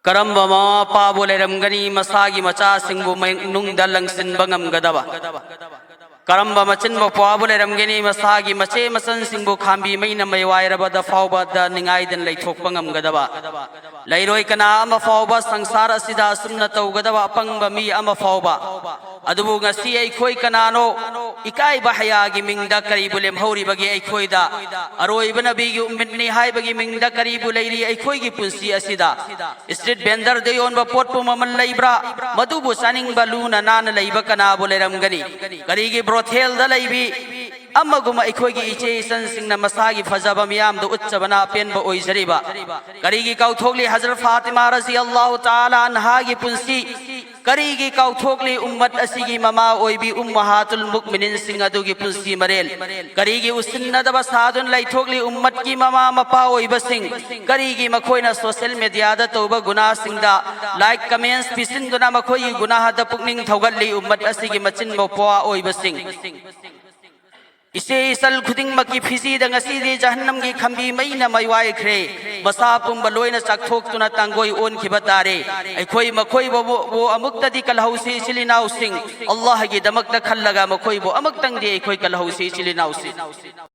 करम्ब मपाबु लेरमगनी मसागी मचासिंगबु मनुंगदा लंगसिनबा ngamgadaba करम्ब मचिन मपाबु लेरमगनी मसागी मचे मचनसिंगबु खांबी मैना मैवायरबदा फावबदा निंगाइदन लैथोकपा ngamgadaba लैरोय कना अमा फावबा संसार असिदा असुमना तौगदबा अपंगबा मी अमा फावबा अदुबु ngasi अइखोय कनानो इकाइबा हयागी मिंगदा करीबु लेमहौरिबगी अइखोयदा अरोइबा नबीगी उम्मतनी हाइबगी मिंगदा करीबु लैरी अइखोयगी पुंसी असिदा स्ट्रीट वेंडर दे योनबा पोटपु ममन लैब्रा मदुबु चानिंगबा लूना नान लैबा कनाबु लेरमगनी करीगी ब्रोथेल दा लैबी अमगुम अइखोयगी इचे इचनसिंगना मसागी फजबा मियामदो उच्चबना पेनबा ओइजरिबा करीगी काउथोगली हजरत फातिमा रज़ियल्लाहु ताला अन्हागी पुंसी करीगी काउथोगली उम्मत असिगी ममा ओइबी उम्महातुल मुमिनीन सिंग अदुगी पुंसी मरेल करीगी उसिन्नदबा सादुन लैथोगली उम्मत की ममा मपा ओइबा सिंग करीगी मखोइना सोशल मीडिया दा तौबा गुनाह सिंगदा लाइक कमेंट्स पिसिंदुना मखोयगी गुनाह दा पुकनिंग थौगल्ली उम्मत असिगी मचिन मोपवा ओइबा सिंग इसे सल खुदिंग मकी फिजी दंगसी जहन्नम की खंबी मैना मैवाई ख्रे मसा पुंबा लोइना चाकथोक्तुना तांगोई ओन खिबा तारे अइखोई मखोई वो अमुक्तदी कलहौसी सिलिनाउ सिंग अल्लाह की दमकता खल्लगा मखोई वो अमुक्तंग दे अइखोई कलहौसी सिलिनाउ सिंग